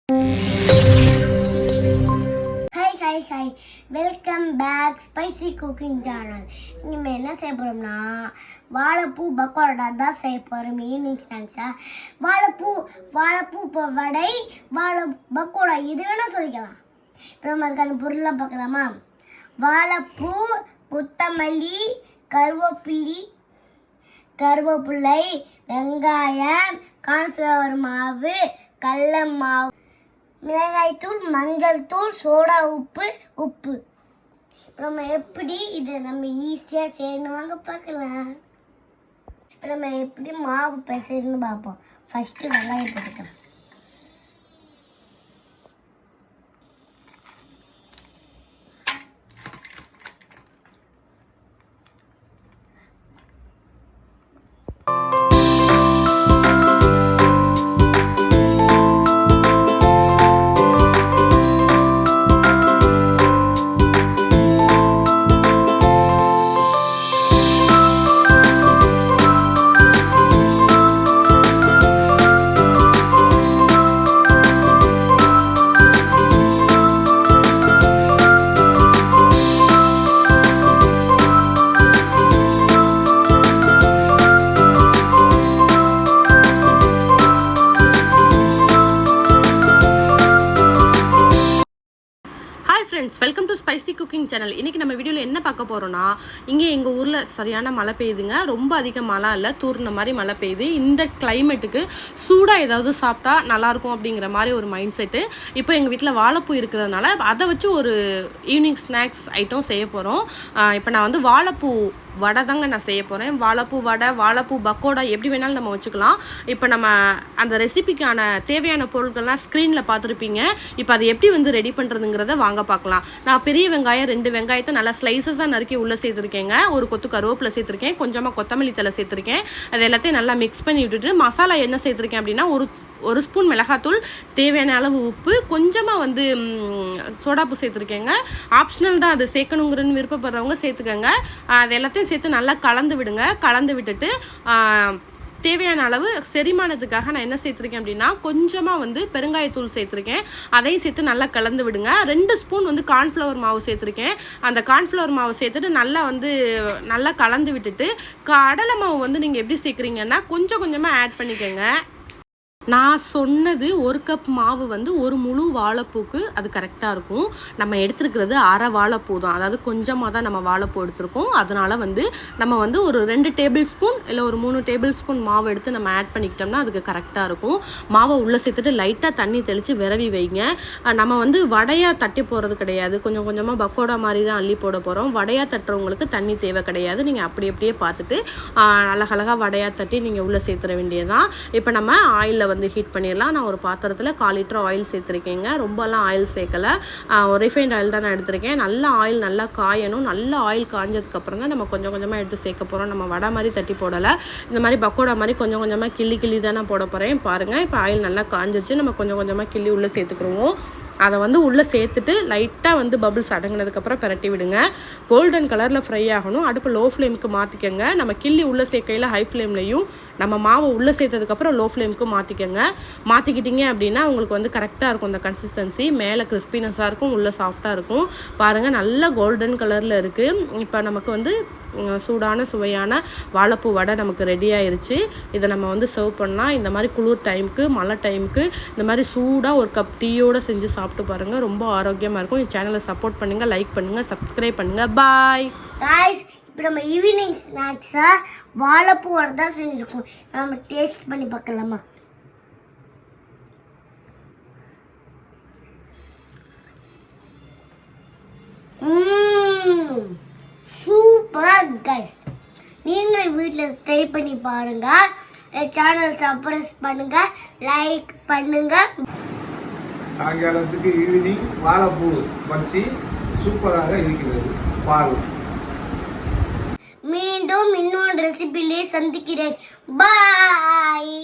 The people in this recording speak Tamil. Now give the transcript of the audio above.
Hi welcome back spicy cooking channel. இனிமேல் என்ன செய்ய போகிறோம்னா வாழைப்பூ பக்கோடா தான் செய்ய போகிறோம். ஈவினிங் ஸ்நாக்ஸாக வாழைப்பூ வடை பக்கோடா இது வேணால் சொல்லிக்கலாம். இப்போ நம்ம அதுக்கான பொருளாக பார்க்கலாமா? வாழைப்பூ, கொத்தமல்லி, கருவேப்பிலை, வெங்காயம், கார்ன்ஃப்ளவர் மாவு, கடல மாவு, மிளகாய்த்தூள், மஞ்சள் தூள், சோடா உப்பு. இப்போ நம்ம எப்படி இதை ஈஸியாக செய்யணும் வாங்க பார்க்கலாம். இப்போ நம்ம எப்படி மாவு பிசையணும்னு பார்ப்போம். ஃபஸ்ட்டு வெங்காயம் போட்டுக்கலாம். Welcome to spicy cooking channel. இன்றைக்கி நம்ம வீடியோவில் என்ன பார்க்க போகிறோன்னா, இங்கே எங்கள் ஊரில் சரியான மழை பெய்யுதுங்க. ரொம்ப அதிக மழை இல்லை, தூர்ன மாதிரி மழை பெய்யுது. இந்த கிளைமேட்டுக்கு சூடாக ஏதாவது சாப்பிட்டா நல்லாயிருக்கும் அப்படிங்கிற மாதிரி ஒரு மைண்ட் செட்டு. இப்போ எங்கள் வீட்டில் வாழைப்பூ இருக்கிறதுனால அதை வச்சு ஒரு ஈவினிங் ஸ்நாக்ஸ் ஐட்டம் செய்ய போகிறோம். இப்போ நான் வந்து வாழைப்பூ வடை தாங்க நான் செய்ய போகிறேன். வாழைப்பூ வடை, வாழைப்பூ பக்கோடா எப்படி வேணாலும் நம்ம வச்சுக்கலாம். இப்போ நம்ம அந்த ரெசிபிக்கான தேவையான பொருட்கள்லாம் ஸ்க்ரீனில் பார்த்துருப்பீங்க. இப்போ அதை எப்படி வந்து ரெடி பண்ணுறதுங்கிறத வாங்க பார்க்கலாம். நான் பெரிய வெங்காயம் 2 வெங்காயத்தை நல்லா ஸ்லைசஸாக நறுக்கி உள்ளே சேர்த்துருக்கேங்க. ஒரு கொத்து கருவேப்பிலை சேர்த்துருக்கேன், கொஞ்சமாக கொத்தமல்லி தழை சேர்த்துருக்கேன். அது எல்லாத்தையும் நல்லா மிக்ஸ் பண்ணி விட்டுட்டு மசாலா என்ன சேர்த்துருக்கேன் அப்படின்னா, ஒரு ஸ்பூன் மிளகாத்தூள், தேவையான அளவு உப்பு, கொஞ்சமாக வந்து சோடாப்பு சேர்த்துருக்கேங்க. ஆப்ஷனல் தான், அது சேர்க்கணுங்கிறன்னு விருப்பப்படுறவங்க சேர்த்துக்கோங்க. அது எல்லாத்தையும் சேர்த்து நல்லா கலந்து விடுங்க. கலந்து விட்டுட்டு தேவையான அளவு செரிமானத்துக்காக நான் என்ன சேர்த்துருக்கேன் அப்படின்னா, கொஞ்சமாக வந்து பெருங்காயத்தூள் சேர்த்துருக்கேன். அதையும் சேர்த்து நல்லா கலந்து விடுங்க. 2 ஸ்பூன் வந்து கார்ன்ஃப்ளவர் மாவு சேர்த்துருக்கேன். அந்த கார்ன்ஃப்ளவர் மாவு சேர்த்துட்டு நல்லா கலந்து விட்டுட்டு, கடலை மாவு வந்து நீங்கள் எப்படி சேர்க்குறீங்கன்னா கொஞ்சம் கொஞ்சமாக ஆட் பண்ணிக்கோங்க. நான் சொன்னது 1 கப் மாவு வந்து ஒரு முழு வாழைப்பூக்கு அது கரெக்டாக இருக்கும். நம்ம எடுத்துருக்கிறது அரை வாழைப்பூ தான், அதாவது கொஞ்சமாக தான் நம்ம வாழைப்பூ எடுத்துருக்கோம். அதனால் வந்து நம்ம வந்து ஒரு 2 டேபிள் ஸ்பூன் இல்லை ஒரு 3 டேபிள் ஸ்பூன் மாவு எடுத்து நம்ம ஆட் பண்ணிக்கிட்டோம்னா அதுக்கு கரெக்டாக இருக்கும். மாவை உள்ளே சேர்த்துட்டு லைட்டாக தண்ணி தெளித்து விரவி வைங்க. நம்ம வந்து வடையாக தட்டி போகிறது கிடையாது, கொஞ்சம் கொஞ்சமாக பக்கோடா மாதிரி தான் அள்ளி போட போகிறோம். வடையாக தட்டுறவங்களுக்கு தண்ணி தேவை கிடையாது. நீங்கள் அப்படியே பார்த்துட்டு அழகழகாக வடையாக தட்டி நீங்கள் உள்ளே சேர்த்துற வேண்டியதான். இப்போ நம்ம ஆயிலில் வந்து ஹீட் பண்ணிடலாம். நான் ஒரு பாத்திரத்தில் 1/4 லிட்டர் ஆயில் சேர்த்துருக்கேங்க. ரொம்பலாம் ஆயில் சேர்க்கலை, ஒரு ரிஃபைண்ட் ஆயில் தான் நான் எடுத்திருக்கேன். நல்லா ஆயில் நல்லா காயணும். நல்லா ஆயில் காஞ்சதுக்கப்புறம் தான் நம்ம கொஞ்சம் கொஞ்சமாக எடுத்து சேர்க்க போகிறோம். நம்ம வடை மாதிரி தட்டி போடலை, இந்த மாதிரி பக்கோடா மாதிரி கொஞ்சம் கொஞ்சமாக கிள்ளி தான் நான் போட போகிறேன். பாருங்கள், இப்போ ஆயில் நல்லா காஞ்சிருச்சு. நம்ம கொஞ்சம் கொஞ்சமாக கிள்ளி உள்ளே சேர்த்துக்குருவோம். அதை வந்து உள்ளே சேர்த்துட்டு லைட்டாக வந்து பபிள்ஸ் அடங்கினதுக்கப்புறம் பிரட்டி விடுங்க. கோல்டன் கலரில் ஃப்ரை ஆகணும். அடுப்பு லோ ஃப்ளேமுக்கு மாற்றிக்கோங்க. நம்ம கிள்ளி உள்ளே சேர்க்கையில் ஹை ஃப்ளேம்லையும், நம்ம மாவை உள்ளே சேர்த்ததுக்கப்புறம் லோ ஃப்ளேமுக்கு மாற்றிக்கிட்டீங்க அப்படின்னா உங்களுக்கு வந்து கரெக்டாக இருக்கும். அந்த கன்சிஸ்டன்சி மேலே கிறிஸ்பினஸாக இருக்கும், உள்ளே சாஃப்டாக இருக்கும். பாருங்கள், நல்ல கோல்டன் கலரில் இருக்குது. இப்போ நமக்கு வந்து சூடான சுவையான வாழைப்பூ வடை நமக்கு ரெடி ஆயிடுச்சு. இதை நம்ம வந்து சர்வ் பண்ணால் இந்த மாதிரி குளிர் டைமுக்கு, மழை டைமுக்கு இந்த மாதிரி சூடாக ஒரு கப் டீயோடு செஞ்சு சாப்பிட்டு பாருங்கள். ரொம்ப ஆரோக்கியமாக இருக்கும். இந்த சேனலை சப்போர்ட் பண்ணுங்கள், லைக் பண்ணுங்கள், சப்ஸ்கிரைப் பண்ணுங்கள். Bye guys. இப்போ நம்ம ஈவினிங் ஸ்நாக்ஸாக வாழைப்பூ வடை தான் செஞ்சுருக்கோம். நம்ம டேஸ்ட் பண்ணி பார்க்கலாமா? Super guys. நீங்கள் வீட்டில் ட்ரை பண்ணி பாருங்கள். சேனல் சப்ஸ்கிரைப் பண்ணுங்கள், லைக் பண்ணுங்கள். சாயங்காலத்துக்கு ஈவினிங் வாழைப்பூ வச்சு சூப்பராக இருக்கிறது. பால். மீண்டும் இன்னொரு ரெசிபியிலே சந்திக்கிறேன். பாய்.